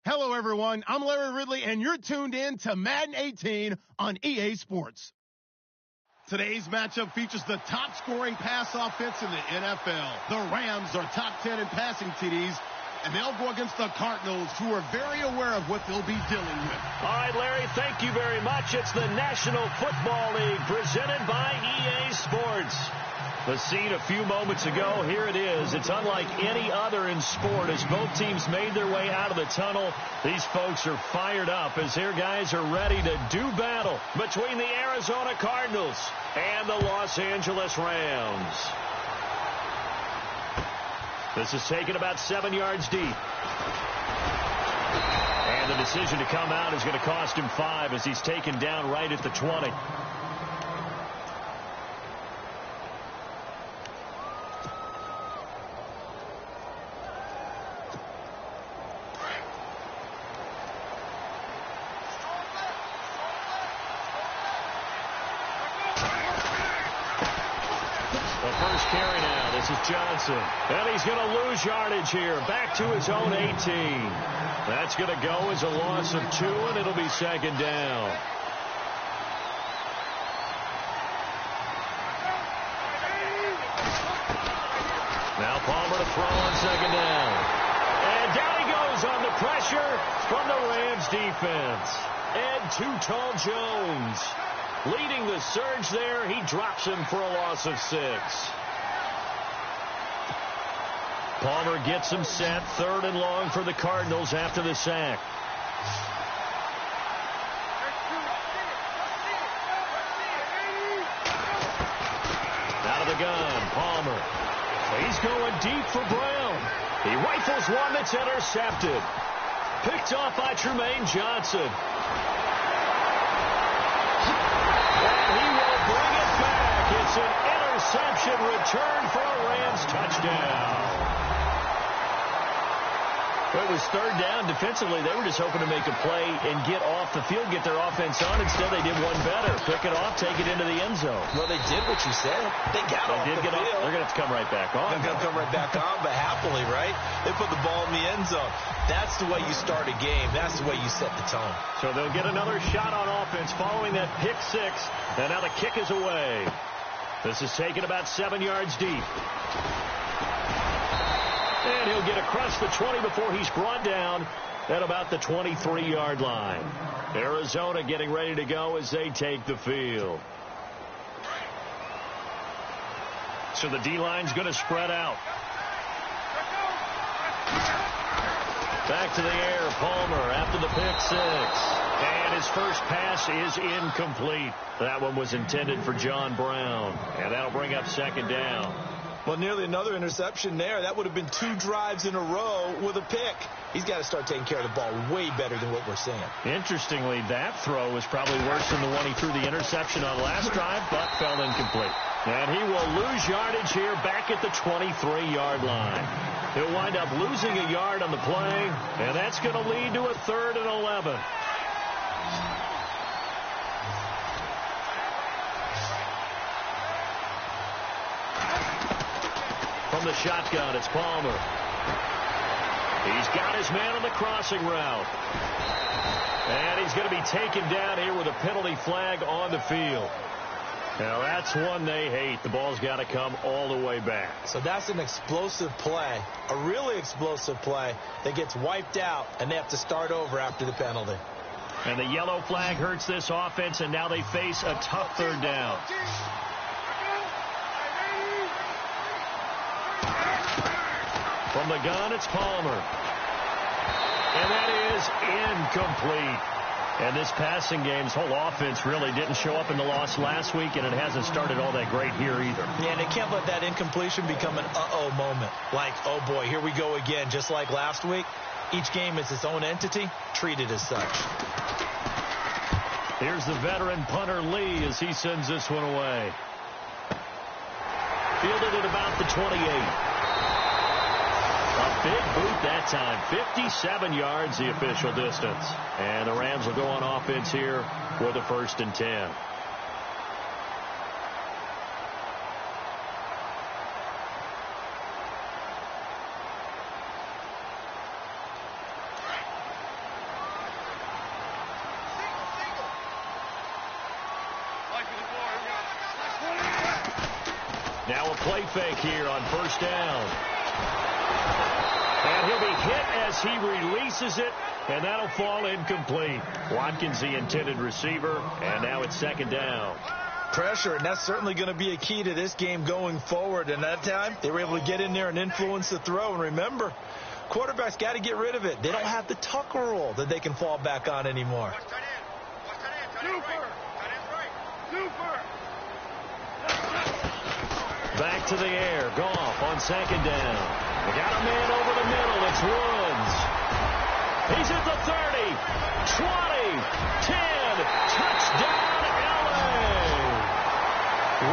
Hello, everyone. I'm Larry Ridley, and you're tuned in to Madden 18 on EA Sports. Today's matchup features the top-scoring pass offense in the NFL. The Rams are top 10 in passing TDs, and they'll go against the Cardinals, who are very aware of what they'll be dealing with. All right, Larry, thank you very much. It's the National Football League presented by EA Sports. The scene a few moments ago, here it is. It's unlike any other in sport. As both teams made their way out of the tunnel, these folks are fired up as their guys are ready to do battle between the Arizona Cardinals and the Los Angeles Rams. This is taken about 7 yards deep. And the decision to come out is going to cost him 5 as he's taken down right at the 20. Carry now. This is Johnson. And he's going to lose yardage here. Back to his own 18. That's going to go as a loss of 2, and it'll be second down. Now Palmer to throw on second down. And down he goes on the pressure from the Rams defense. And Too Tall Jones leading the surge there. He drops him for a loss of 6. Palmer gets him set. 3rd and long for the Cardinals after the sack. Out of the gun, Palmer. He's going deep for Brown. He rifles one that's intercepted. Picked off by Trumaine Johnson. And he will bring it back. It's an interception return for a Rams touchdown. It was 3rd down. Defensively, they were just hoping to make a play and get off the field, get their offense on. Instead, they did one better. Pick it off, take it into the end zone. Well, they did what you said. They got off the field. They're going to have to come right back on. They're going to come right back on, but happily, right? They put the ball in the end zone. That's the way you start a game. That's the way you set the tone. So they'll get another shot on offense following that pick 6. And now the kick is away. This is taken about 7 yards deep. And he'll get across the 20 before he's brought down at about the 23-yard line. Arizona getting ready to go as they take the field. So the D-line's going to spread out. Back to the air, Palmer after the pick 6. And his first pass is incomplete. That one was intended for John Brown. And that'll bring up second down. Well, nearly another interception there. That would have been 2 drives in a row with a pick. He's got to start taking care of the ball way better than what we're seeing. Interestingly, that throw was probably worse than the one he threw the interception on last drive, but fell incomplete. And he will lose yardage here back at the 23-yard line. He'll wind up losing a yard on the play, and that's going to lead to a 3rd and 11. From the shotgun, it's Palmer. He's got his man on the crossing route. And he's going to be taken down here with a penalty flag on the field. Now, that's one they hate. The ball's got to come all the way back. So that's an explosive play, a really explosive play that gets wiped out, and they have to start over after the penalty. And the yellow flag hurts this offense, and now they face a tough 3rd down. From the gun, it's Palmer. And that is incomplete. And this passing game's whole offense really didn't show up in the loss last week, and it hasn't started all that great here either. Yeah, and they can't let that incompletion become an uh-oh moment. Like, oh boy, here we go again, just like last week. Each game is its own entity, treated as such. Here's the veteran punter Lee as he sends this one away. Fielded at about the 28. A big boot that time. 57 yards the official distance. And the Rams will go on offense here with a 1st and 10. Now a play fake here on first down. And he'll be hit as he releases it, and that'll fall incomplete. Watkins, the intended receiver, and now it's second down. Pressure, and that's certainly going to be a key to this game going forward. And that time, they were able to get in there and influence the throw. And remember, quarterbacks got to get rid of it. They don't have the tucker roll that they can fall back on anymore. Back to the air. Goff on second down. We got a man over the middle. It's Woods. He's at the 30, 20, 10. Touchdown, LA.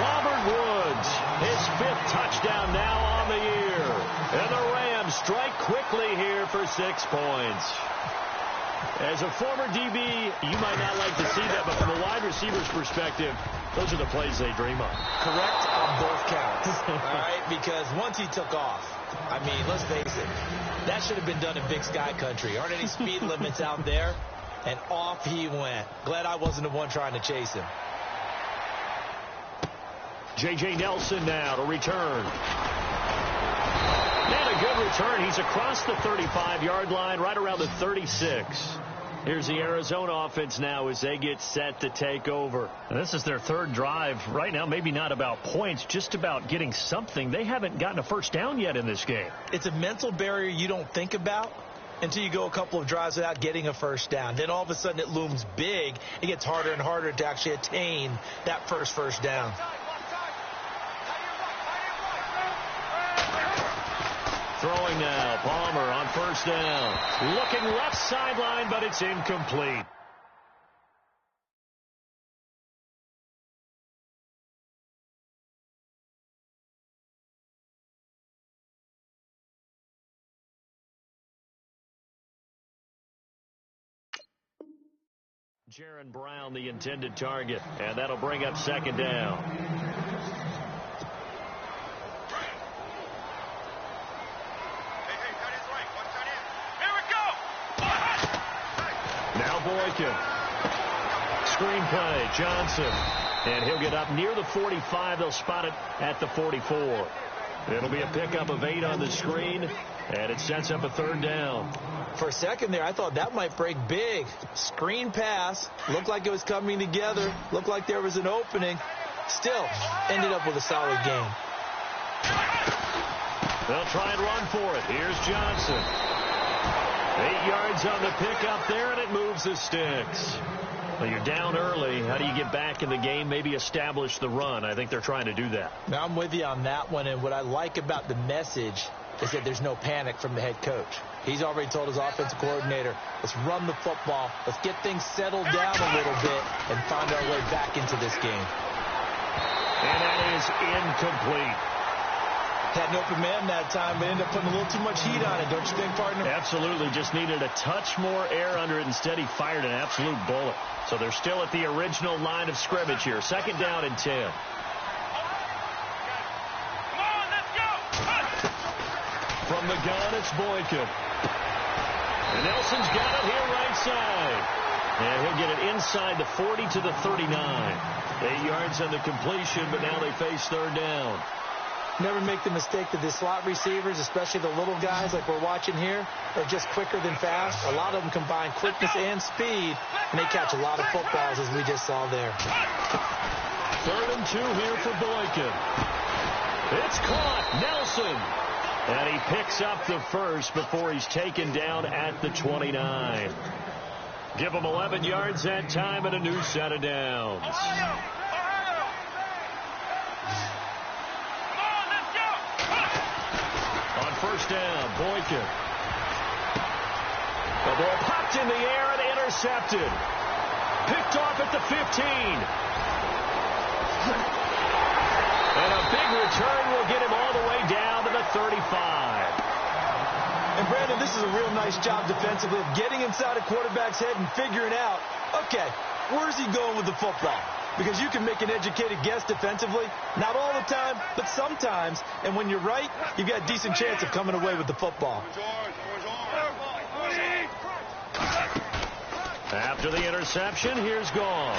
Robert Woods, his 5th touchdown now on the year. And the Rams strike quickly here for 6 points. As a former DB, you might not like to see that, but from a wide receiver's perspective, those are the plays they dream of. Correct on both counts. All right, because once he took off, I mean, let's face it, that should have been done in Big Sky country. Aren't any speed limits out there? And off he went. Glad I wasn't the one trying to chase him. J.J. Nelson now to return. And a good return. He's across the 35-yard line, right around the 36. Here's the Arizona offense now as they get set to take over. And this is their 3rd drive. Right now, maybe not about points, just about getting something. They haven't gotten a first down yet in this game. It's a mental barrier you don't think about until you go a couple of drives without getting a first down. Then all of a sudden it looms big. It gets harder and harder to actually attain that first down. Throwing now, Palmer on first down. Looking left sideline, but it's incomplete. Jaron Brown, the intended target, and that'll bring up second down. Now Boykin. Screenplay, Johnson. And he'll get up near the 45. They'll spot it at the 44. It'll be a pickup of 8 on the screen, and it sets up a 3rd down. For a second there, I thought that might break big. Screen pass. Looked like it was coming together. Looked like there was an opening. Still, ended up with a solid game. They'll try and run for it. Here's Johnson. 8 yards on the pickup there, and it moves the sticks. Well, you're down early. How do you get back in the game, maybe establish the run? I think they're trying to do that. Now, I'm with you on that one, and what I like about the message is that there's no panic from the head coach. He's already told his offensive coordinator, let's run the football, let's get things settled down a little bit, and find our way back into this game. And that is incomplete. Had an open man that time, but ended up putting a little too much heat on it, don't you think, partner? Absolutely. Just needed a touch more air under it. Instead, he fired an absolute bullet. So they're still at the original line of scrimmage here. 2nd down and 10. From the gun, it's Boykin. And Nelson's got it here right side. And he'll get it inside the 40 to the 39. 8 yards on the completion, but now they face 3rd down. Never make the mistake that the slot receivers, especially the little guys like we're watching here, are just quicker than fast. A lot of them combine quickness and speed, and they catch a lot of footballs, as we just saw there. 3rd and 2 here for Boykin. It's caught. Nelson. And he picks up the first before he's taken down at the 29. Give him 11 yards that time and a new set of downs. On first down, Boykin. The ball popped in the air and intercepted. Picked off at the 15. And a big return will get him all the way down to the 35. And, Brandon, this is a real nice job defensively of getting inside a quarterback's head and figuring out, okay, where's he going with the football? Because you can make an educated guess defensively. Not all the time, but sometimes. And when you're right, you've got a decent chance of coming away with the football. After the interception, here's Goff.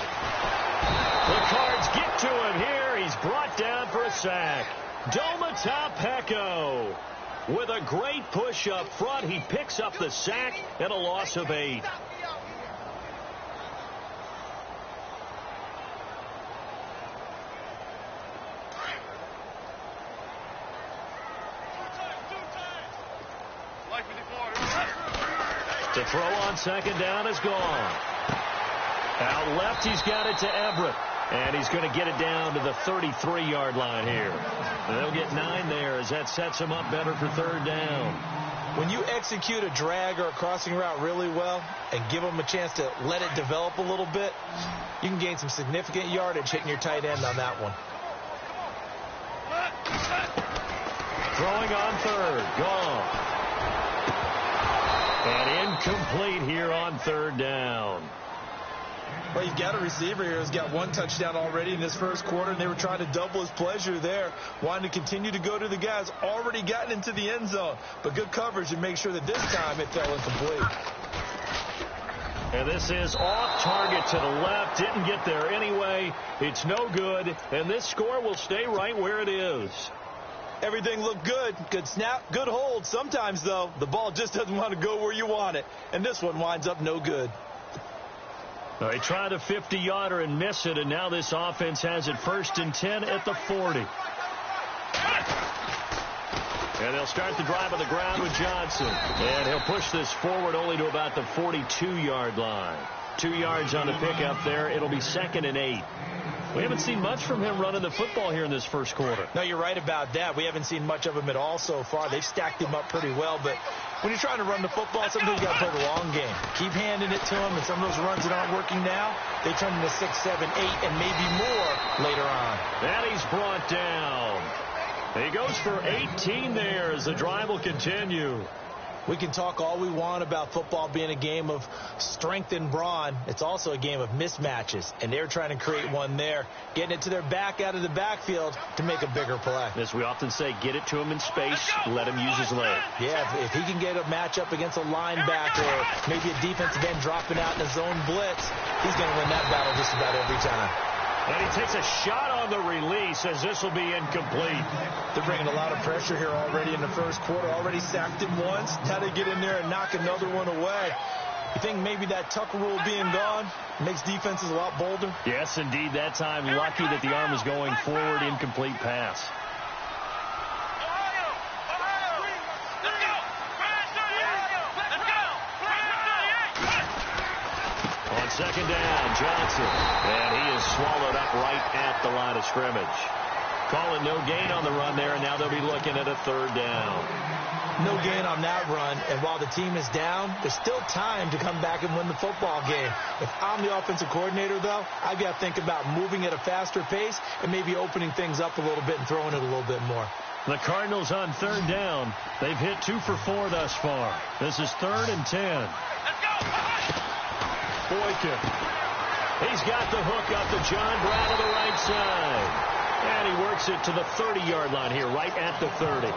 The Cards get to him here. He's brought down for a sack. Domata Peko. With a great push up front, he picks up the sack and a loss of 8. To throw on second down is gone. Out left, he's got it to Everett. And he's going to get it down to the 33-yard line here. And they'll get 9 there as that sets him up better for third down. When you execute a drag or a crossing route really well and give them a chance to let it develop a little bit, you can gain some significant yardage hitting your tight end on that one. Throwing on third. Gone. And incomplete here on third down. Well, you've got a receiver here who's got 1 touchdown already in this first quarter, and they were trying to double his pleasure there, wanting to continue to go to the guys already gotten into the end zone. But good coverage to make sure that this time it fell incomplete. And this is off target to the left. Didn't get there anyway. It's no good, and this score will stay right where it is. Everything looked good. Good snap, good hold. Sometimes, though, the ball just doesn't want to go where you want it. And this one winds up no good. They tried a 50-yarder and miss it, and now this offense has it 1st and 10 at the 40. And they'll start the drive on the ground with Johnson. And he'll push this forward only to about the 42-yard line. 2 yards on the pickup there. It'll be 2nd and 8. We haven't seen much from him running the football here in this first quarter. No, you're right about that. We haven't seen much of him at all so far. They've stacked him up pretty well, but when you're trying to run the football, sometimes you got to play the long game. Keep handing it to him, and some of those runs that aren't working now, they turn into 6, 7, 8, and maybe more later on. And he's brought down. He goes for 18 there as the drive will continue. We can talk all we want about football being a game of strength and brawn. It's also a game of mismatches, and they're trying to create one there, getting it to their back out of the backfield to make a bigger play. As we often say, get it to him in space, let him use his leg. Yeah, if he can get a matchup against a linebacker or maybe a defensive end dropping out in a zone blitz, he's going to win that battle just about every time. And he takes a shot on the release as this will be incomplete. They're bringing a lot of pressure here already in the first quarter. Already sacked him once. Now they get in there and knock another one away. You think maybe that Tucker rule being gone makes defenses a lot bolder? Yes, indeed. That time, lucky that the arm was going forward. Incomplete pass. On second down, Johnson. And he is swallowed up right at the line of scrimmage. Call it no gain on the run there, and now they'll be looking at a third down. No gain on that run, and while the team is down, there's still time to come back and win the football game. If I'm the offensive coordinator, though, I've got to think about moving at a faster pace and maybe opening things up a little bit and throwing it a little bit more. The Cardinals on third down. They've hit 2 for 4 thus far. This is 3rd and 10. Boykin. He's got the hook up to John Brown to the right side. And he works it to the 30-yard line here, right at the 30.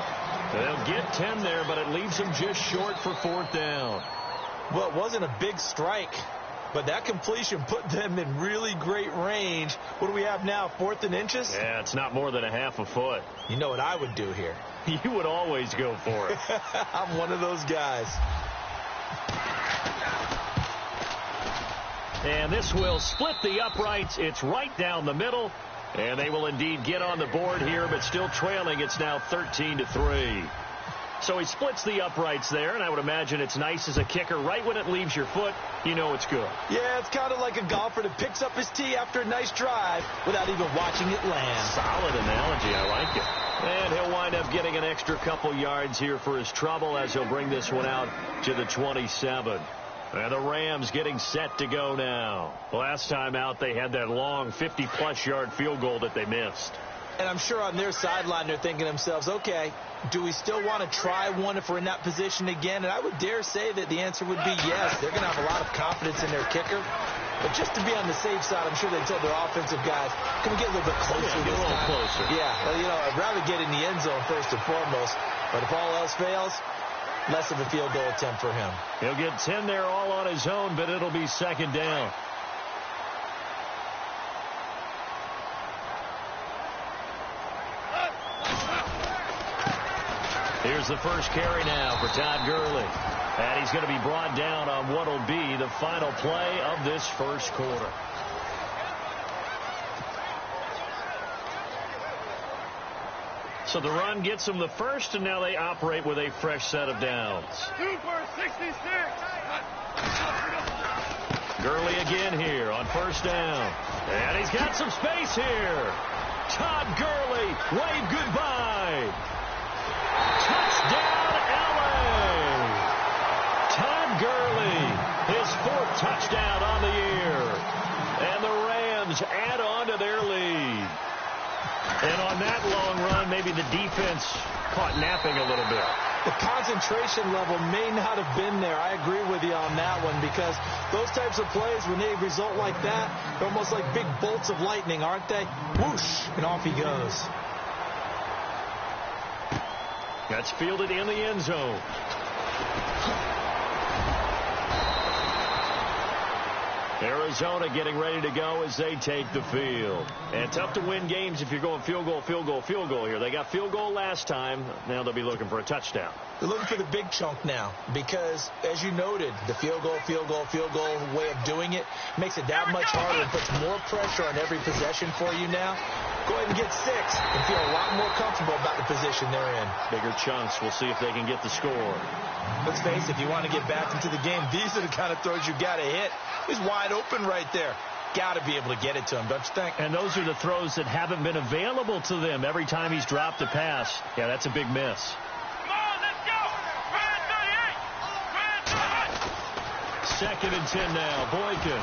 They'll get 10 there, but it leaves them just short for 4th down. Well, it wasn't a big strike, but that completion put them in really great range. What do we have now, 4th and inches? Yeah, it's not more than a half a foot. You know what I would do here? You would always go for it. I'm one of those guys. And this will split the uprights. It's right down the middle. And they will indeed get on the board here, but still trailing. It's now 13-3. So he splits the uprights there, and I would imagine it's nice as a kicker. Right when it leaves your foot, you know it's good. Yeah, it's kind of like a golfer that picks up his tee after a nice drive without even watching it land. Solid analogy. I like it. And he'll wind up getting an extra couple yards here for his trouble as he'll bring this one out to the 27. And the Rams getting set to go now. Last time out, they had that long 50-plus yard field goal that they missed. And I'm sure on their sideline, they're thinking to themselves, okay, do we still want to try one if we're in that position again? And I would dare say that the answer would be yes. They're going to have a lot of confidence in their kicker. But just to be on the safe side, I'm sure they told their offensive guys, can we get a little bit closer get a little closer. Yeah, well, you know, I'd rather get in the end zone first and foremost. But if all else fails, less of a field goal attempt for him. He'll get 10 there all on his own, but it'll be 2nd down. Here's the first carry now for Todd Gurley. And he's going to be brought down on what will be the final play of this first quarter. So the run gets them the first, and now they operate with a fresh set of downs. 2 for 66. Gurley again here on first down. And he's got some space here. Todd Gurley, wave goodbye. Touchdown, L.A. Todd Gurley, his 4th touchdown on the year. And the Rams add on to their lead. And on that long run, maybe the defense caught napping a little bit. The concentration level may not have been there. I agree with you on that one, because those types of plays, when they result like that, they're almost like big bolts of lightning, aren't they? Whoosh, and off he goes. That's fielded in the end zone. Arizona getting ready to go as they take the field. And tough to win games if you're going field goal, field goal, field goal here. They got field goal last time. Now they'll be looking for a touchdown. They're looking for the big chunk now, because, as you noted, the field goal way of doing it makes it that much harder and puts more pressure on every possession for you now. Go ahead and get 6 and feel a lot more comfortable about the position they're in. Bigger chunks. We'll see if they can get the score. Let's face it, if you want to get back into the game, these are the kind of throws you got to hit. He's wide open right there. Got to be able to get it to him, don't you think? And those are the throws that haven't been available to them every time he's dropped a pass. Yeah, that's a big miss. Come on, let's go. Red 38. 2nd and 10 now. Boykin.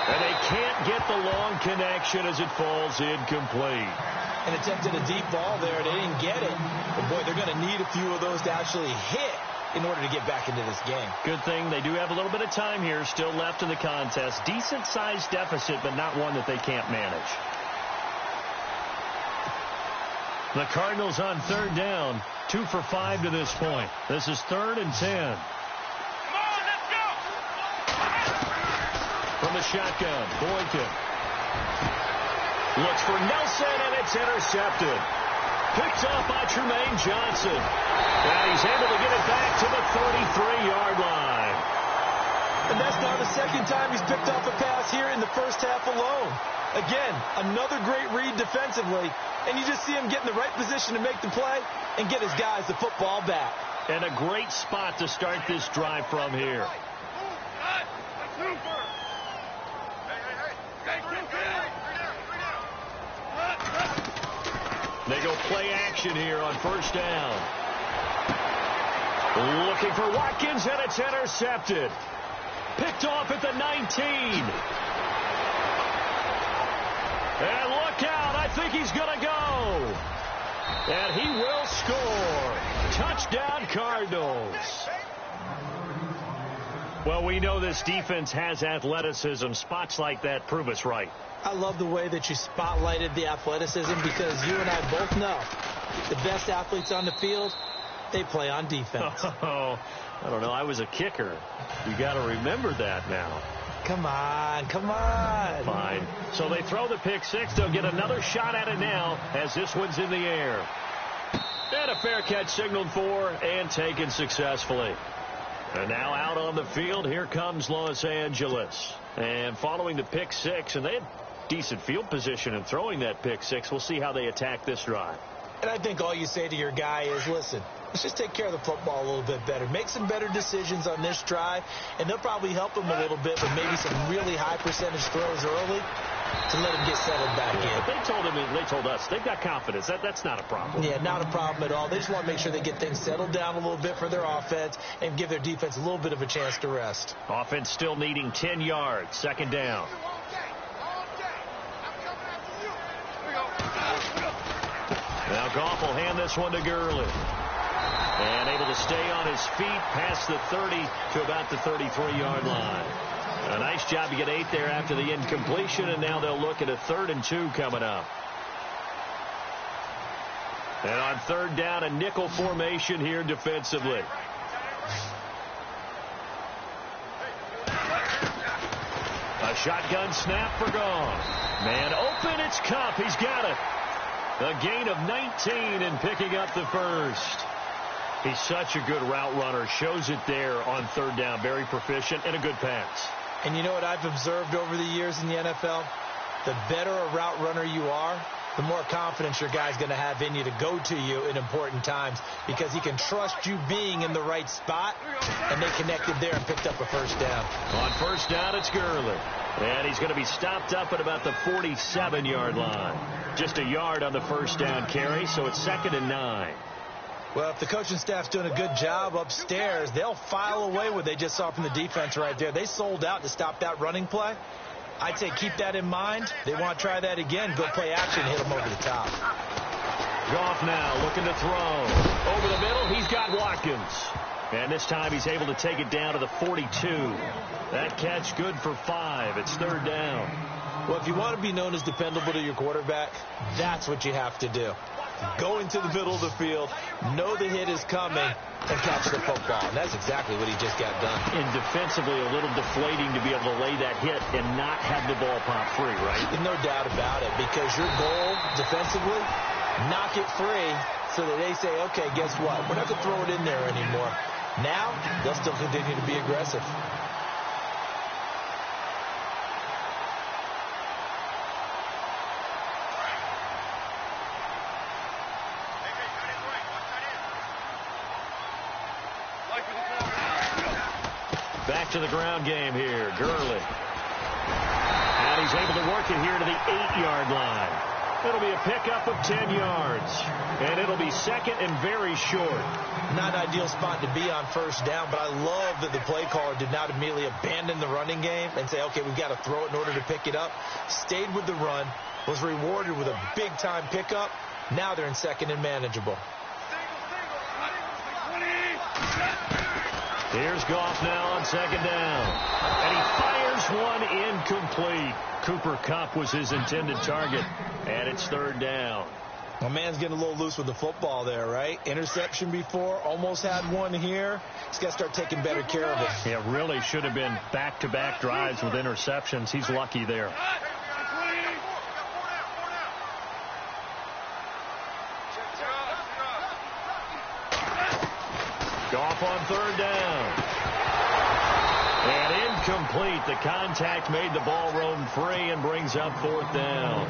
And they can't get the long connection as it falls incomplete. And attempted a deep ball there. They didn't get it. But, boy, they're going to need a few of those to actually hit in order to get back into this game. Good thing they do have a little bit of time here still left in the contest. Decent-sized deficit, but not one that they can't manage. The Cardinals on 3rd down, 2 for 5 to this point. This is 3rd and 10. From the shotgun, Boykin looks for Nelson, and it's intercepted. Picked off by Trumaine Johnson. And he's able to get it back to the 33-yard line. And that's now the 2nd time he's picked off a pass here in the first half alone. Again, another great read defensively, and you just see him get in the right position to make the play and get his guys the football back. And a great spot to start this drive from here. They go play action here on first down. Looking for Watkins, and it's intercepted. Picked off at the 19. And look out, I think he's going to go. And he will score. Touchdown, Cardinals. Well, we know this defense has athleticism. Spots like that prove us right. I love the way that you spotlighted the athleticism, because you and I both know the best athletes on the field, they play on defense. Oh, I don't know. I was a kicker. You got to remember that now. Come on, come on. Fine. So they throw the pick 6. They'll get another shot at it now as this one's in the air. And a fair catch signaled for and taken successfully. And now out on the field, here comes Los Angeles. And following the pick 6, and they had decent field position in throwing that pick 6. We'll see how they attack this drive. And I think all you say to your guy is, listen, let's just take care of the football a little bit better. Make some better decisions on this drive, and they'll probably help him a little bit with maybe some really high percentage throws early to let him get settled back in. They told us they've got confidence. That's not a problem. Yeah, not a problem at all. They just want to make sure they get things settled down a little bit for their offense and give their defense a little bit of a chance to rest. Offense still needing 10 yards. 2nd down. Now Goff will hand this one to Gurley. And able to stay on his feet past the 30 to about the 33-yard line. A nice job to get 8 there after the incompletion, and now they'll look at a 3rd and 2 coming up. And on 3rd down, a nickel formation here defensively. A shotgun snap for Goff. Man open, it's Kupp. He's got it. A gain of 19 and picking up the first. He's such a good route runner. Shows it there on third down. Very proficient and a good pass. And you know what I've observed over the years in the NFL? The better a route runner you are, the more confidence your guy's going to have in you to go to you in important times because he can trust you being in the right spot, and they connected there and picked up a first down. On first down, it's Gurley. And he's going to be stopped up at about the 47-yard line. Just a yard on the first down carry, so it's 2nd and 9. Well, if the coaching staff's doing a good job upstairs, they'll file away what they just saw from the defense right there. They sold out to stop that running play. I'd say keep that in mind. They want to try that again. Go play action, hit them over the top. Goff now looking to throw. Over the middle, he's got Watkins. And this time he's able to take it down to the 42. That catch good for 5. It's 3rd down. Well, if you want to be known as dependable to your quarterback, that's what you have to do. Go into the middle of the field, know the hit is coming, and catch the football. And that's exactly what he just got done. And defensively, a little deflating to be able to lay that hit and not have the ball pop free, right? No doubt about it, because your goal defensively, knock it free so that they say, okay, guess what? We're not going to throw it in there anymore. Now, they'll still continue to be aggressive. Back to the ground game here. Gurley. And he's able to work it here to the 8-yard line. It'll be a pickup of 10 yards. And it'll be 2nd and very short. Not an ideal spot to be on first down, but I love that the play caller did not immediately abandon the running game and say, okay, we've got to throw it in order to pick it up. Stayed with the run, was rewarded with a big-time pickup. Now they're in 2nd and manageable. Here's Goff now on 2nd down. And he fires one incomplete. Cooper Kupp was his intended target. And it's 3rd down. My man's getting a little loose with the football there, right? Interception before, almost had one here. He's got to start taking better care of it. Yeah, really should have been back-to-back drives with interceptions. He's lucky there. Goff on 3rd down. And incomplete. The contact made the ball roam free and brings up 4th down.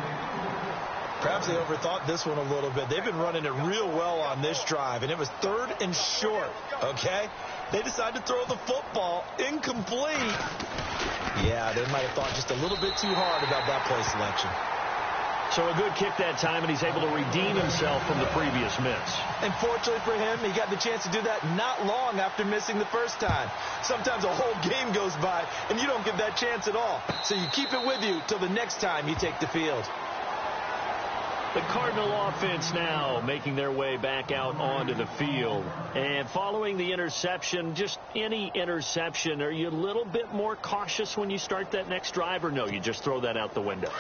Perhaps they overthought this one a little bit. They've been running it real well on this drive, and it was 3rd and short, okay? They decided to throw the football incomplete. Yeah, they might have thought just a little bit too hard about that play selection. So a good kick that time, and he's able to redeem himself from the previous miss. And fortunately for him, he got the chance to do that not long after missing the first time. Sometimes a whole game goes by, and you don't get that chance at all. So you keep it with you till the next time you take the field. The Cardinal offense now making their way back out onto the field. And following the interception, just any interception, are you a little bit more cautious when you start that next drive, or no, you just throw that out the window?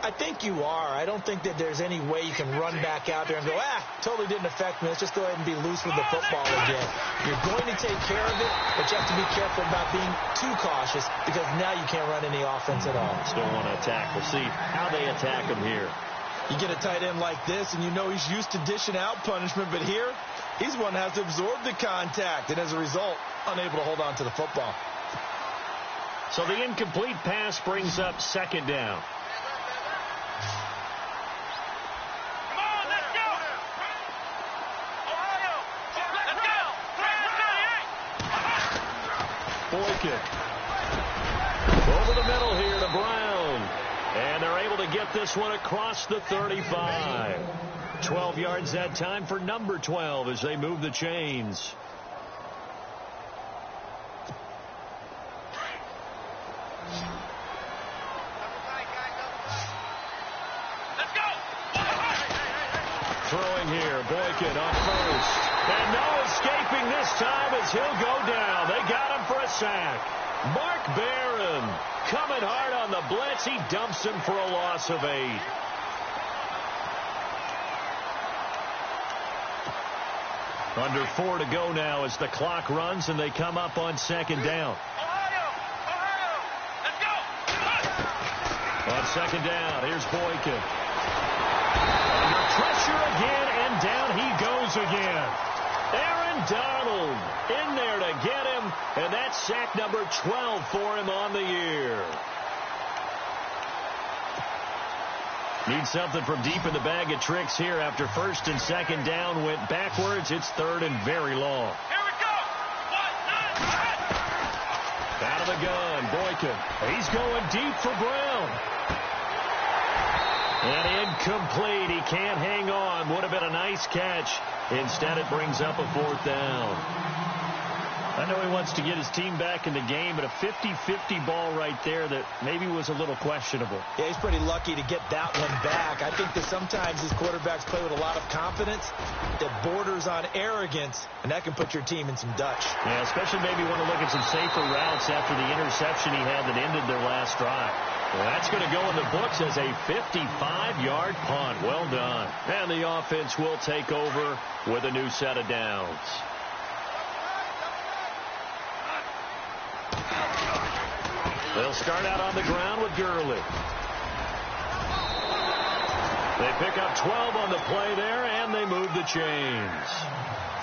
I think you are. I don't think that there's any way you can run back out there and go, totally didn't affect me. Let's just go ahead and be loose with the football again. You're going to take care of it, but you have to be careful about being too cautious because now you can't run any offense at all. Still want to attack. We'll see how they attack him here. You get a tight end like this, and you know he's used to dishing out punishment, but here, he's one that has to absorb the contact, and as a result, unable to hold on to the football. So the incomplete pass brings up 2nd down. Come on, let's go! Ohio! Let's go! Boykin. Over the middle here to Brown. And they're able to get this one across the 35. 12 yards that time for number 12 as they move the chains. Let's go! Throwing here, Boykin on first. And no escaping this time as he'll go down. They got him for a sack. Mark Barron coming hard on the blitz. He dumps him for a loss of 8. Under 4 to go now as the clock runs and they come up on 2nd down. Ohio! Let's go! On 2nd down, here's Boykin. Under pressure again, and down he goes again. Aaron Donald in there to get him, and that's sack number 12 for him on the year. Need something from deep in the bag of tricks here after first and second down went backwards. It's third and very long. Here we go. 1, 9, Out of the gun, Boykin. He's going deep for Brown. And incomplete. He can't hang on. Would have been a nice catch. Instead, it brings up a fourth down. I know he wants to get his team back in the game, but a 50-50 ball right there that maybe was a little questionable. Yeah, he's pretty lucky to get that one back. I think that sometimes these quarterbacks play with a lot of confidence that borders on arrogance, and that can put your team in some Dutch. Yeah, especially maybe want to look at some safer routes after the interception he had that ended their last drive. Well, that's going to go in the books as a 55-yard punt. Well done. And the offense will take over with a new set of downs. They'll start out on the ground with Gurley. They pick up 12 on the play there, and they move the chains.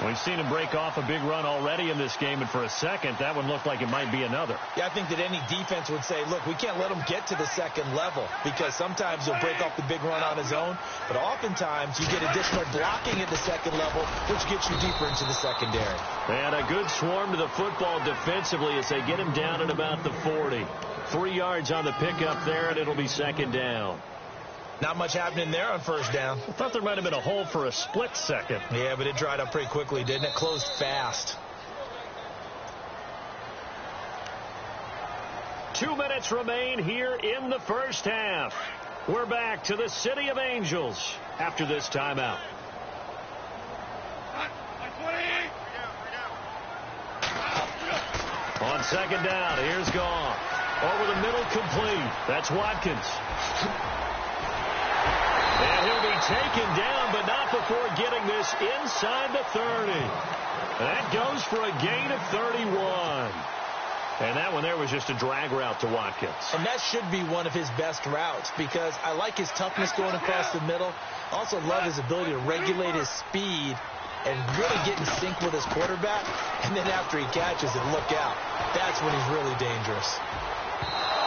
We've seen him break off a big run already in this game, and for a second, that one looked like it might be another. Yeah, I think that any defense would say, look, we can't let him get to the second level, because sometimes he'll break off the big run on his own, but oftentimes you get additional blocking at the second level, which gets you deeper into the secondary. And a good swarm to the football defensively as they get him down at about the 40. 3 yards on the pickup there, and it'll be second down. Not much happening there on first down. I thought there might have been a hole for a split second. Yeah, but it dried up pretty quickly, didn't it? Closed fast. 2 minutes remain here in the first half. We're back to the City of Angels after this timeout. On second down, here's Goff. Over the middle, complete. That's Watkins. And he'll be taken down, but not before getting this inside the 30. That goes for a gain of 31. And that one there was just a drag route to Watkins. And that should be one of his best routes because I like his toughness going across the middle. Also love his ability to regulate his speed and really get in sync with his quarterback. And then after he catches it, look out. That's when he's really dangerous.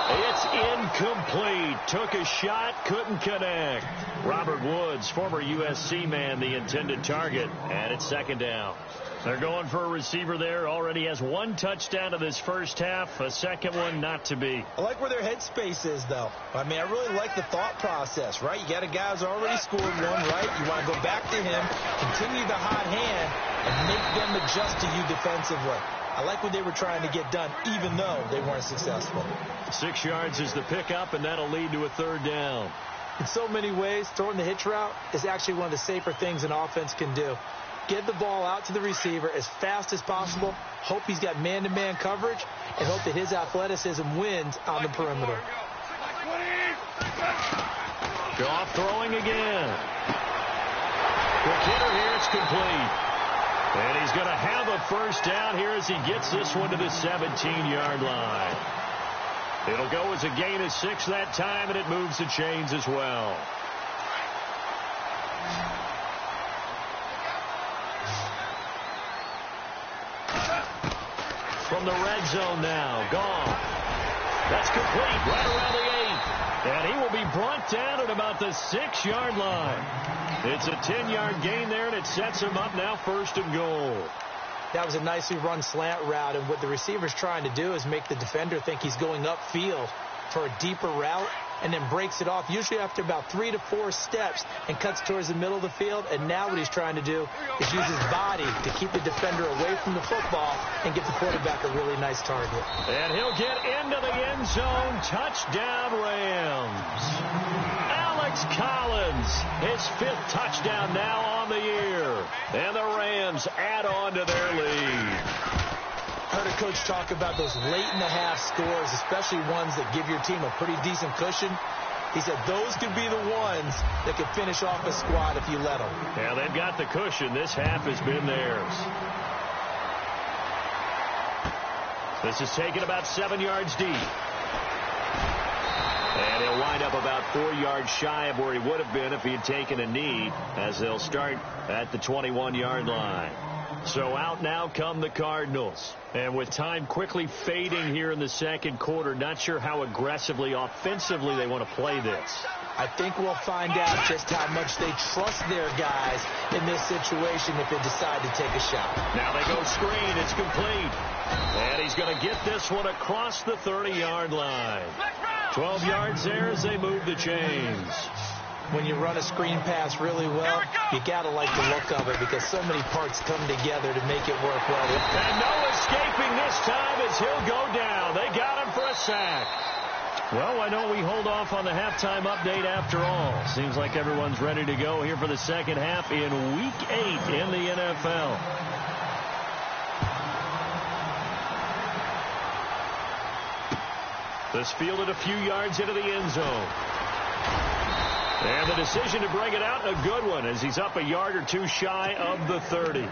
It's incomplete. Took a shot, couldn't connect. Robert Woods, former USC man, the intended target. And it's second down. They're going for a receiver there. Already has one touchdown in this first half. A second one not to be. I like where their headspace is, though. I mean, I really like the thought process, right? You got a guy who's already scored one, right? You want to go back to him, continue the hot hand, and make them adjust to you defensively. I like what they were trying to get done, even though they weren't successful. 6 yards is the pickup, and that'll lead to a third down. In so many ways, throwing the hitch route is actually one of the safer things an offense can do. Get the ball out to the receiver as fast as possible, hope he's got man-to-man coverage, and hope that his athleticism wins on the perimeter. Goff throwing again. Quick hitter here, it's complete. And he's going to have a first down here as he gets this one to the 17-yard line. It'll go as a gain of 6 that time, and it moves the chains as well. From the red zone now, Goff. That's complete right around the 8. And he will be brought down at about the 6-yard line. It's a 10-yard gain there, and it sets him up now first and goal. That was a nicely run slant route, and what the receiver's trying to do is make the defender think he's going upfield for a deeper route and then breaks it off, usually after about 3 to 4 steps, and cuts towards the middle of the field. And now what he's trying to do is use his body to keep the defender away from the football and get the quarterback a really nice target. And he'll get into the end zone. Touchdown, Rams. Alex Collins, his 5th touchdown now on the year. And the Rams add on to their lead. I heard a coach talk about those late-in-the-half scores, especially ones that give your team a pretty decent cushion. He said those could be the ones that could finish off a squad if you let them. Yeah, they've got the cushion. This half has been theirs. This is taken about 7 yards deep. And he'll wind up about 4 yards shy of where he would have been if he had taken a knee, as they'll start at the 21-yard line. So out now come the Cardinals. And with time quickly fading here in the second quarter, not sure how aggressively, offensively they want to play this. I think we'll find out just how much they trust their guys in this situation if they decide to take a shot. Now they go screen. It's complete. And he's going to get this one across the 30-yard line. 12 yards there as they move the chains. When you run a screen pass really well, you got to like the look of it because so many parts come together to make it work well. And no escaping this time as he'll go down. They got him for a sack. Well, why don't we hold off on the halftime update after all? Seems like everyone's ready to go here for the second half in Week 8 in the NFL. This fielded a few yards into the end zone. And the decision to bring it out, a good one, as he's up a yard or two shy of the 30.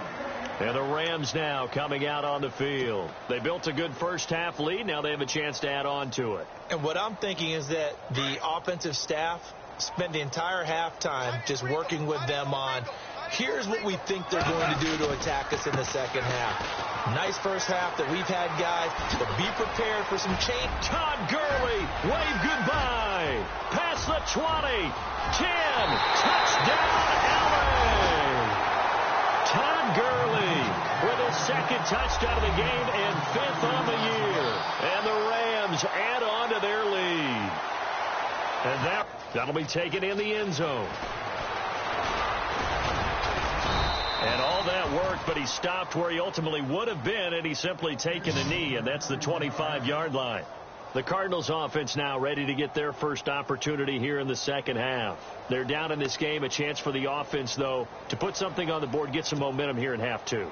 And the Rams now coming out on the field. They built a good first half lead. Now they have a chance to add on to it. And what I'm thinking is that the offensive staff spent the entire halftime just working with them on, here's what we think they're going to do to attack us in the second half. Nice first half that we've had, guys, but be prepared for some change. Todd Gurley, wave goodbye. Past the 20, 10, touchdown LA. Todd Gurley with his second touchdown of the game and 5th on the year. And the Rams add on to their lead. And that'll be taken in the end zone. And all that worked, but he stopped where he ultimately would have been, and he's simply taken a knee, and that's the 25-yard line. The Cardinals offense now ready to get their first opportunity here in the second half. They're down in this game. A chance for the offense, though, to put something on the board, get some momentum here in half two.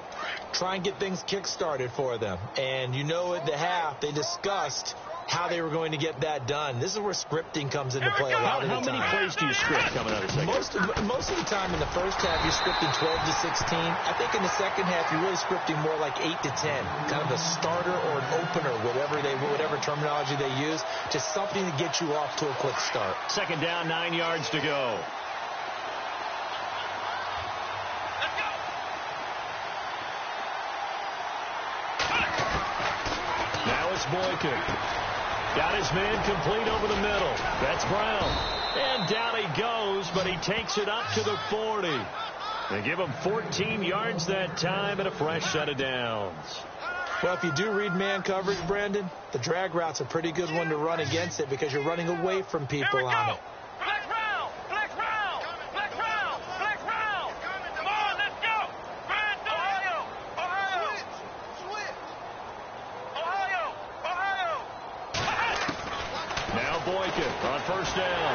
Try and get things kick-started for them. And you know at the half, they discussed how they were going to get that done. This is where scripting comes into play a lot of the time. How many plays do you script coming out of second? Most of the time in the first half, you're scripting 12 to 16. I think in the second half, you're really scripting more like 8 to 10. Kind of a starter or an opener, whatever terminology they use. Just something to get you off to a quick start. Second down, 9 yards to go. Now it's Boykin. Got his man complete over the middle. That's Brown. And down he goes, but he takes it up to the 40. They give him 14 yards that time and a fresh set of downs. Well, if you do read man coverage, Brandon, the drag route's a pretty good one to run against it because you're running away from people on it. Boykin on first down.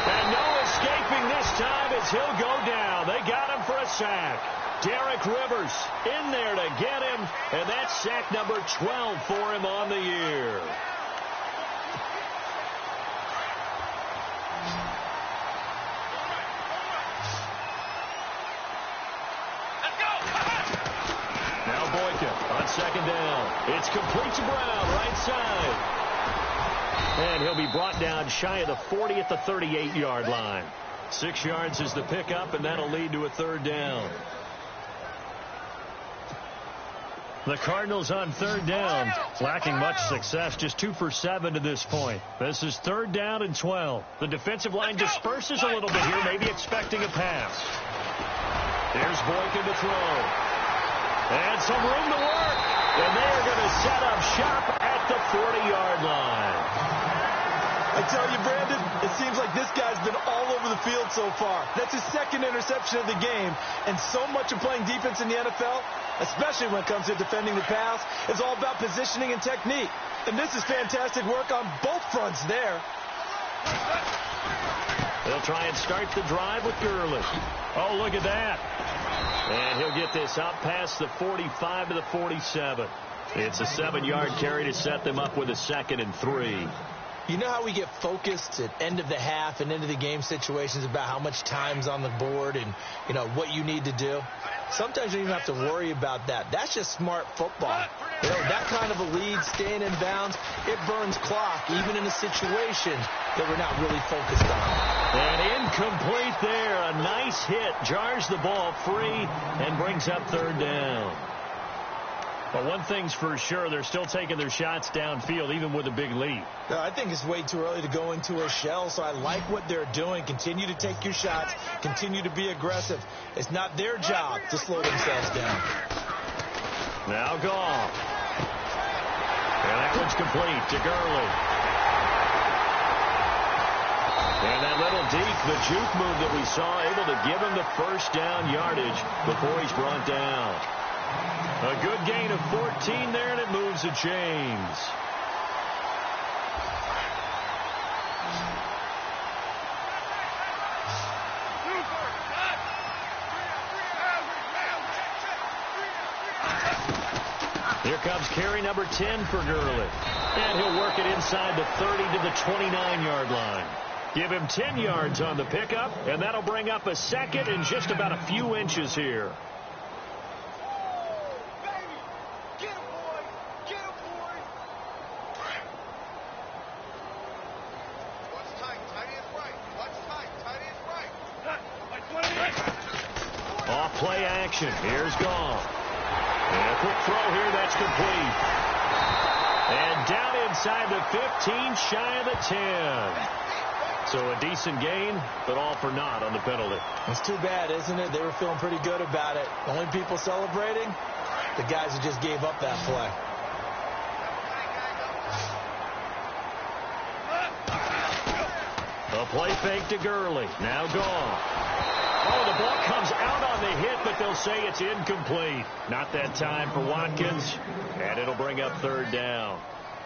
And no escaping this time as he'll go down. They got him for a sack. Derek Rivers in there to get him. And that's sack number 12 for him on the year. Now Boykin on second down. It's complete to Brown, right side. And he'll be brought down shy of the 40 at the 38-yard line. 6 yards is the pickup, and that'll lead to a third down. The Cardinals on third down, lacking much success, just 2 for 7 to this point. This is third down and 12. The defensive line disperses a little bit here, maybe expecting a pass. There's Boykin to throw. And some room to work. And they're going to set up shop at the 40-yard line. I tell you, Brandon, it seems like this guy's been all over the field so far. That's his second interception of the game. And so much of playing defense in the NFL, especially when it comes to defending the pass, is all about positioning and technique. And this is fantastic work on both fronts there. They'll try and start the drive with Gurley. Oh, look at that. And he'll get this out past the 45 to the 47. It's a 7-yard carry to set them up with a 2nd and 3. You know how we get focused at end of the half and end of the game situations about how much time's on the board and, you know, what you need to do? Sometimes you don't even have to worry about that. That's just smart football. You know, that kind of a lead, staying in bounds, it burns clock, even in a situation that we're not really focused on. And incomplete there. A nice hit. Jars the ball free and brings up third down. But one thing's for sure, they're still taking their shots downfield, even with a big lead. I think it's way too early to go into a shell, so I like what they're doing. Continue to take your shots. Continue to be aggressive. It's not their job to slow themselves down. Now Goff. And that one's complete to Gurley. And that little deke, the juke move that we saw, able to give him the first down yardage before he's brought down. A good gain of 14 there, and it moves the chains. Here comes carry number 10 for Gurley. And he'll work it inside the 30 to the 29-yard line. Give him 10 yards on the pickup, and that'll bring up a second and just about a few inches here. Off play action. Here's Goff. And a quick throw here. That's complete. And down inside the 15, shy of the 10. So a decent gain, but all for naught on the penalty. It's too bad, isn't it? They were feeling pretty good about it. The only people celebrating, the guys who just gave up that play. A play fake to Gurley. Now Goff. Oh, the ball comes out on the hit, but they'll say it's incomplete. Not that time for Watkins, and it'll bring up third down.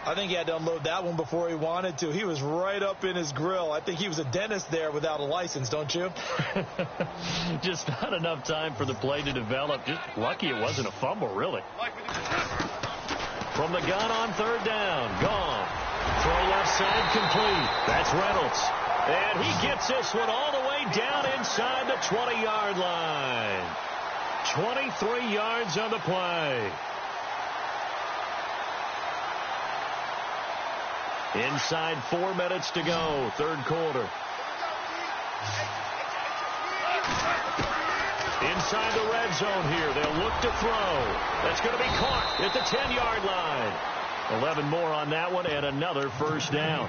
I think he had to unload that one before he wanted to. He was right up in his grill. I think he was a dentist there without a license, don't you? Just not enough time for the play to develop. Just lucky it wasn't a fumble, really. From the gun on third down, Goff. Throw left side complete. That's Reynolds. And he gets this one all the way down inside the 20-yard line. 23 yards on the play. Inside 4 minutes to go, third quarter. Inside the red zone here. They'll look to throw. That's going to be caught at the 10-yard line. 11 more on that one and another first down.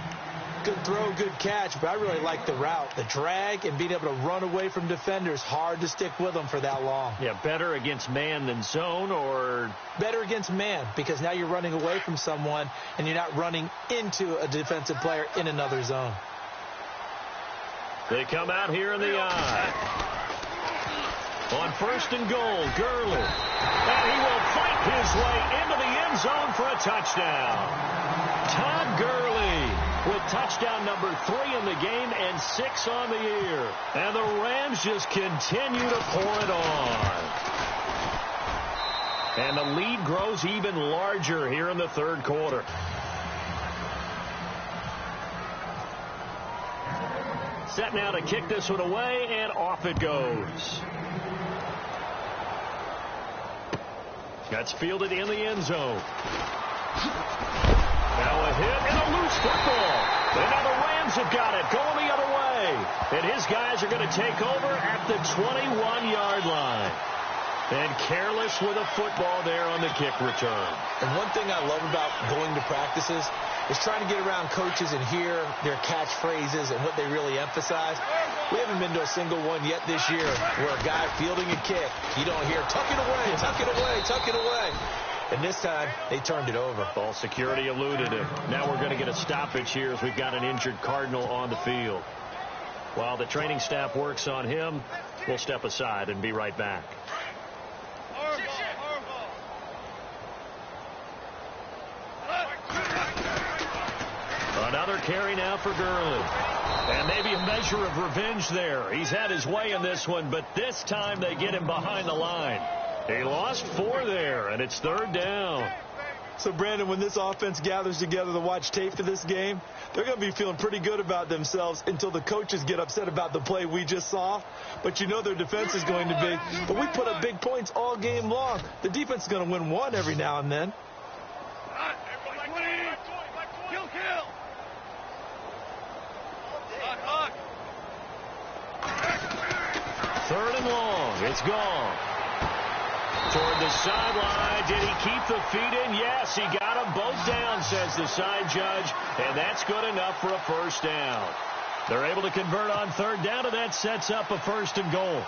Good throw, good catch, but I really like the route. The drag and being able to run away from defenders. Hard to stick with them for that long. Yeah, better against man than zone, or? Better against man, because now you're running away from someone and you're not running into a defensive player in another zone. They come out here in the eye. On first and goal, Gurley. And he will fight his way into the end zone for a touchdown. Todd Gurley with touchdown number 3 in the game and 6 on the year. And the Rams just continue to pour it on. And the lead grows even larger here in the third quarter. Set now to kick this one away, and off it goes. That's fielded in the end zone. Now a hit and a loose football. And now the Rams have got it, going the other way. And his guys are going to take over at the 21-yard line. And careless with a football there on the kick return. And one thing I love about going to practices is trying to get around coaches and hear their catchphrases and what they really emphasize. We haven't been to a single one yet this year where a guy fielding a kick, you don't hear, tuck it away, tuck it away, tuck it away. And this time, they turned it over. Ball security eluded him. Now we're going to get a stoppage here as we've got an injured Cardinal on the field. While the training staff works on him, we'll step aside and be right back. Another carry now for Gurley. And maybe a measure of revenge there. He's had his way in this one, but this time they get him behind the line. He lost 4 there, and it's third down. So, Brandon, when this offense gathers together to watch tape for this game, they're going to be feeling pretty good about themselves until the coaches get upset about the play we just saw. But you know their defense is going to be. But we put up big points all game long. The defense is going to win one every now and then. Third and long. It's gone. Toward the sideline. Did he keep the feet in? Yes, he got them both down, says the side judge. And that's good enough for a first down. They're able to convert on third down, and that sets up a first and goal.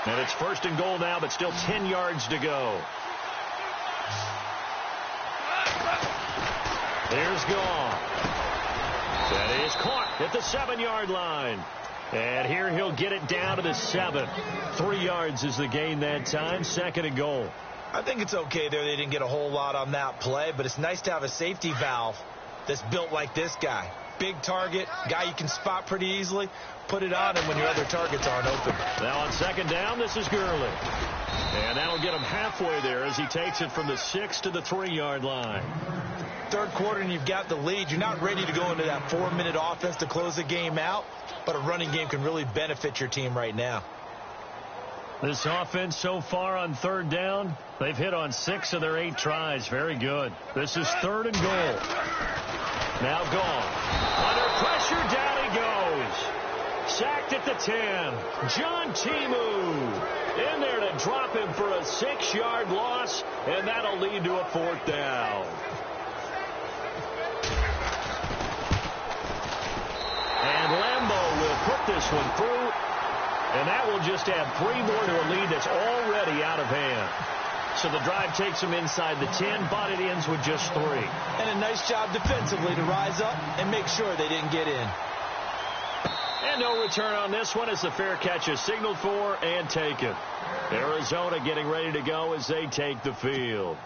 And it's first and goal now, but still 10 yards to go. There's gone. That is caught at the 7-yard line. And here he'll get it down to the 7. 3 yards is the gain that time. Second and goal. I think it's okay there. They didn't get a whole lot on that play, but it's nice to have a safety valve that's built like this guy. Big target, guy you can spot pretty easily. Put it on him when your other targets aren't open. Now on second down, this is Gurley. And that'll get him halfway there as he takes it from the 6 to the 3-yard line. Third quarter and you've got the lead. You're not ready to go into that 4-minute offense to close the game out, but a running game can really benefit your team right now. This offense so far on third down, they've hit on 6 of their 8 tries. Very good. This is third and goal. Now gone. Under pressure, down he goes. Sacked at the 10. John Timu in there to drop him for a 6-yard loss, and that'll lead to a 4th down. And Lambeau will put this one through, and that will just add 3 more to a lead that's already out of hand. So the drive takes them inside the 10, but it ends with just 3. And a nice job defensively to rise up and make sure they didn't get in. And no return on this one as the fair catch is signaled for and taken. Arizona getting ready to go as they take the field.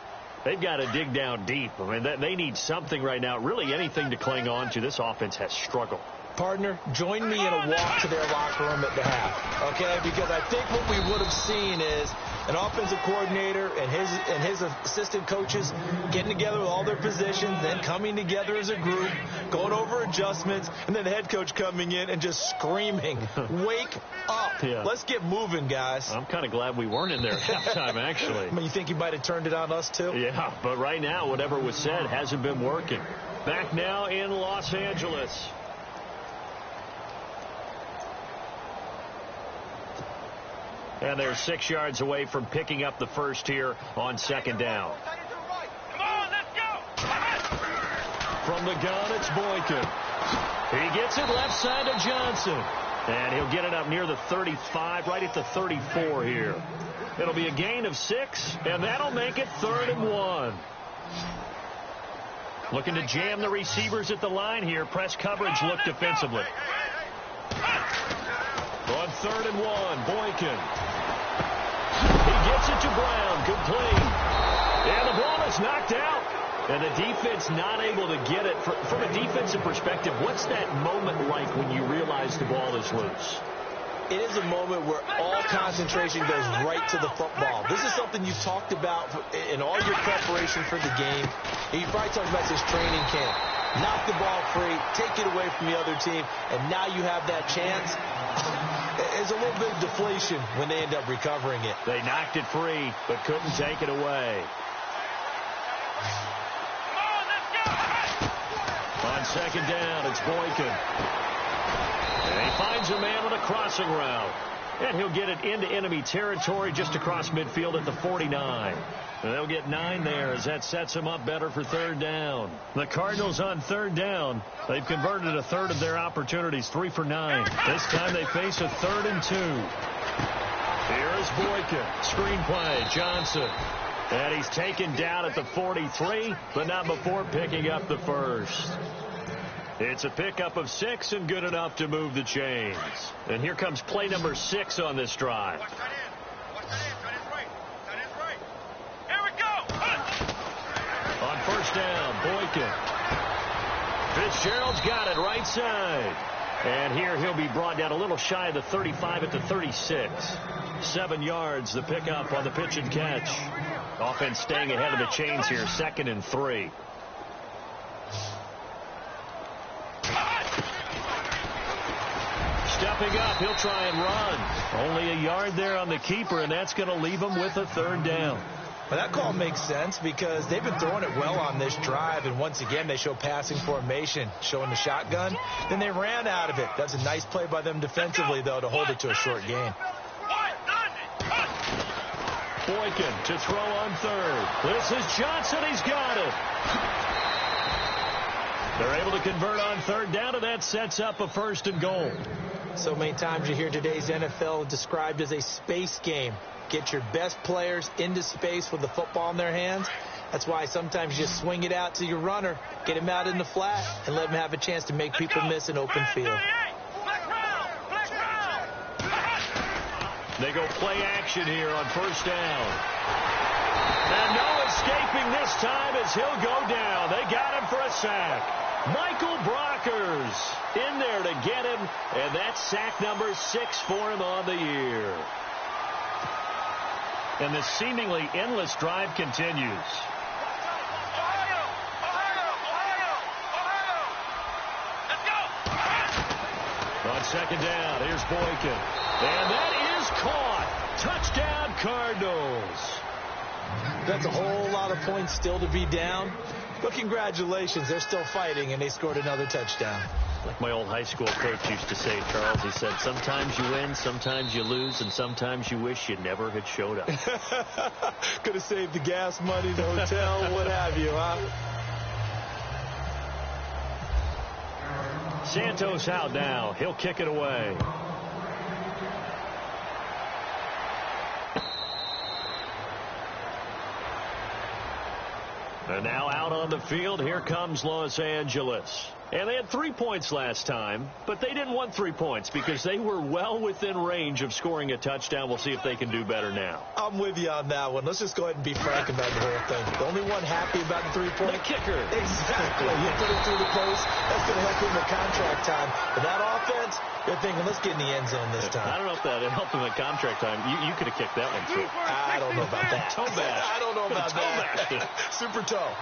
They've got to dig down deep. I mean, they need something right now, really anything to cling on to. This offense has struggled. Partner, join me in a walk to their locker room at the half, okay? Because I think what we would have seen is an offensive coordinator and his assistant coaches getting together with all their positions, then coming together as a group, going over adjustments, and then the head coach coming in and just screaming, "Wake up. Yeah. Let's get moving, guys." I'm kind of glad we weren't in there at halftime, actually. I mean, you think he might have turned it on us, too? Yeah, but right now, whatever was said hasn't been working. Back now in Los Angeles. And they're 6 yards away from picking up the first here on second down. Come on, let's go. From the gun, it's Boykin. He gets it left side to Johnson. And he'll get it up near the 35, right at the 34 here. It'll be a gain of 6, and that'll make it 3rd and 1. Looking to jam the receivers at the line here. Press coverage look defensively. On 3rd and 1, Boykin. He gets it to Brown, complete. And the ball is knocked out. And the defense not able to get it. From a defensive perspective, what's that moment like when you realize the ball is loose? It is a moment where all concentration goes right to the football. This is something you've talked about in all your preparation for the game. You probably talked about this training camp. Knock the ball free, take it away from the other team, and now you have that chance. There's a little bit of deflation when they end up recovering it. They knocked it free, but couldn't take it away. On second down, it's Boykin. And he finds a man on a crossing route. And he'll get it into enemy territory just across midfield at the 49. And they'll get 9 there as that sets them up better for 3rd down. The Cardinals on 3rd down. They've converted a third of their opportunities, 3 for 9. This time they face a 3rd and 2. Here is Boykin. Screen play, Johnson. And he's taken down at the 43, but not before picking up the first. It's a pickup of 6 and good enough to move the chains. And here comes play number 6 on this drive. Watch that in. Watch that in. That is right. That is right. Here we go. On first down, Boykin. Fitzgerald's got it right side. And here he'll be brought down a little shy of the 35 at the 36. 7 yards, the pickup on the pitch and catch. Offense staying ahead of the chains here, 2nd and 3. Stepping up, he'll try and run. Only a yard there on the keeper, and that's going to leave him with a 3rd down. Well, that call makes sense because they've been throwing it well on this drive, and once again they show passing formation, showing the shotgun. Then they ran out of it. That's a nice play by them defensively, though, to hold it to a short gain. Boykin to throw on 3rd. This is Johnson. He's got it. They're able to convert on 3rd down, and that sets up a 1st and goal. So many times you hear today's NFL described as a space game. Get your best players into space with the football in their hands. That's why sometimes you just swing it out to your runner, get him out in the flat, and let him have a chance to make people miss an open field. They go play action here on 1st down. And no escaping this time as he'll go down. They got him for a sack. Michael Brockers in there to get him, and that's sack number 6 for him on the year. And the seemingly endless drive continues. On 2nd down, here's Boykin. And that is caught. Touchdown, Cardinals. That's a whole lot of points still to be down. But congratulations, they're still fighting, and they scored another touchdown. Like my old high school coach used to say, Charles, he said, sometimes you win, sometimes you lose, and sometimes you wish you never had showed up. Could have saved the gas money, the hotel, what have you, huh? Santos out now. He'll kick it away. And now out on the field, here comes Los Angeles. And they had 3 points last time, but they didn't want 3 points because they were well within range of scoring a touchdown. We'll see if they can do better now. I'm with you on that one. Let's just go ahead and be frank about the whole thing. The only one happy about the 3-point. The kicker. Exactly. You put it through the post. That's going to help him in contract time. But that offense, they're thinking, let's get in the end zone this time. I don't know if that helped him in contract time. You could have kicked that one, too. I don't know about that. Toe bash. I don't know about that. Super toe.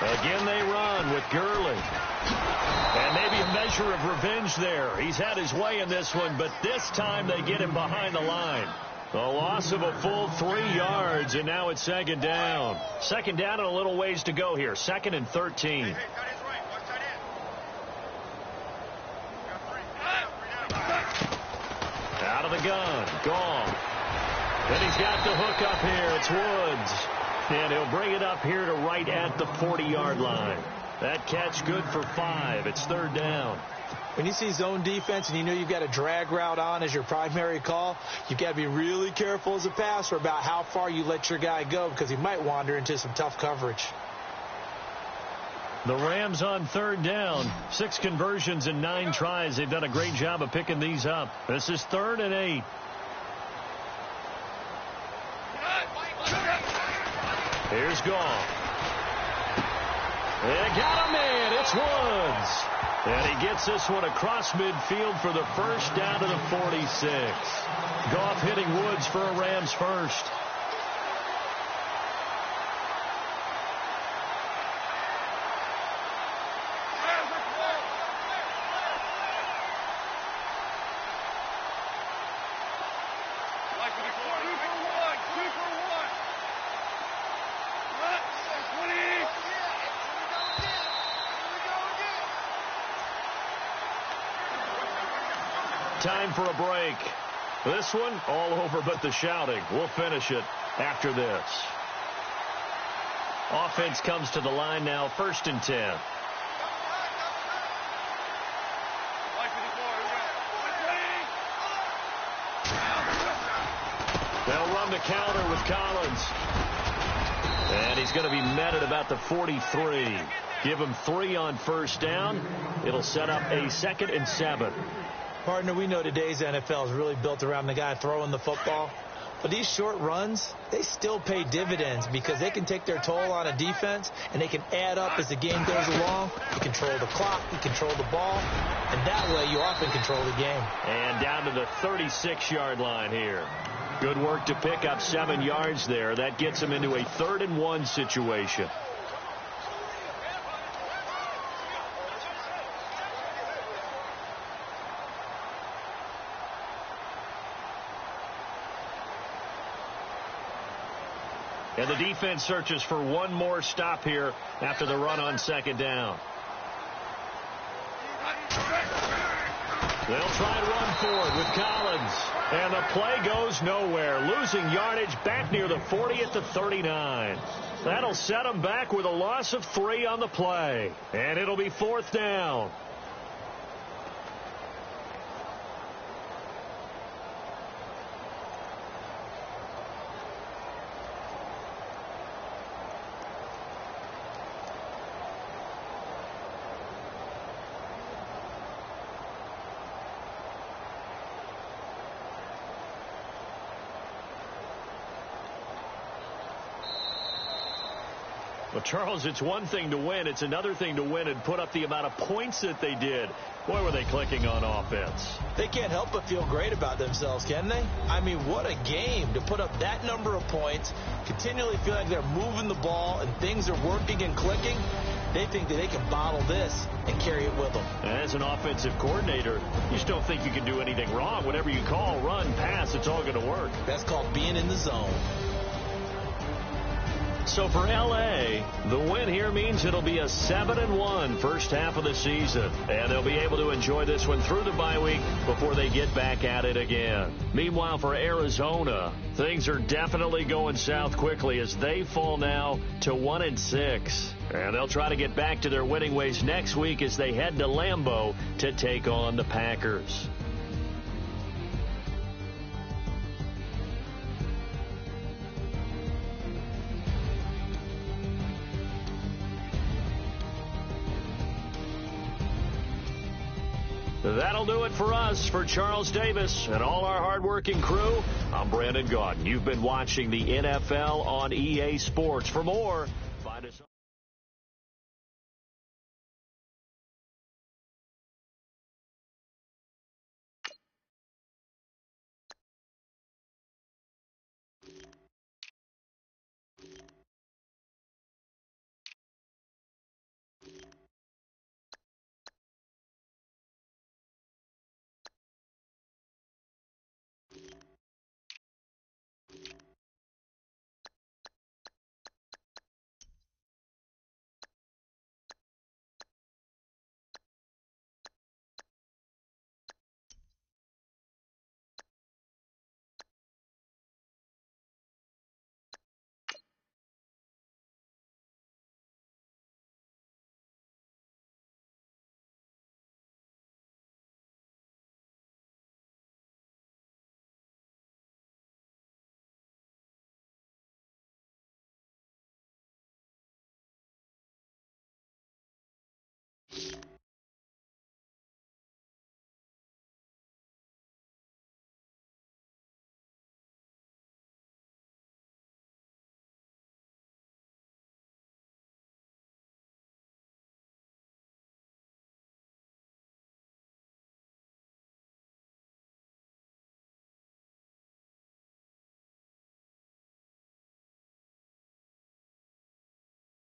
Again they run with Gurley. And maybe a measure of revenge there. He's had his way in this one, but this time they get him behind the line. A loss of a full 3 yards, and now it's 2nd down. 2nd down and a little ways to go here. 2nd and 13. Out of the gun. Gone. Then he's got the hook up here. It's Woods. And he'll bring it up here to right at the 40-yard line. That catch good for 5. It's 3rd down. When you see zone defense and you know you've got a drag route on as your primary call, you've got to be really careful as a passer about how far you let your guy go because he might wander into some tough coverage. The Rams on 3rd down. 6 conversions and 9 tries. They've done a great job of picking these up. This is 3rd and 8. Here's Goff. They got a man. It's Woods. And he gets this one across midfield for the 1st down to the 46. Goff hitting Woods for a Rams first. Time for a break. This one all over but the shouting. We'll finish it after this. Offense comes to the line now, 1st and 10. They'll run the counter with Collins. And he's going to be met at about the 43. Give him 3 on 1st down. It'll set up a 2nd and 7. Partner, we know today's NFL is really built around the guy throwing the football. But these short runs, they still pay dividends because they can take their toll on a defense, and they can add up as the game goes along. You control the clock, you control the ball, and that way you often control the game. And down to the 36-yard line here. Good work to pick up 7 yards there. That gets them into a 3rd-and-1 situation. And the defense searches for one more stop here after the run on 2nd down. They'll try and run forward with Collins. And the play goes nowhere. Losing yardage back near the 40 at the 39. That'll set them back with a loss of 3 on the play. And it'll be 4th down. Well, Charles, it's one thing to win. It's another thing to win and put up the amount of points that they did. Boy, were they clicking on offense. They can't help but feel great about themselves, can they? I mean, what a game to put up that number of points, continually feel like they're moving the ball and things are working and clicking. They think that they can bottle this and carry it with them. As an offensive coordinator, you just don't think you can do anything wrong. Whatever you call, run, pass, it's all going to work. That's called being in the zone. So for L.A., the win here means it'll be a 7-1 first half of the season. And they'll be able to enjoy this one through the bye week before they get back at it again. Meanwhile, for Arizona, things are definitely going south quickly as they fall now to 1-6. And they'll try to get back to their winning ways next week as they head to Lambeau to take on the Packers. That'll do it for us. For Charles Davis and all our hardworking crew, I'm Brandon Gaudin. You've been watching the NFL on EA Sports. For more,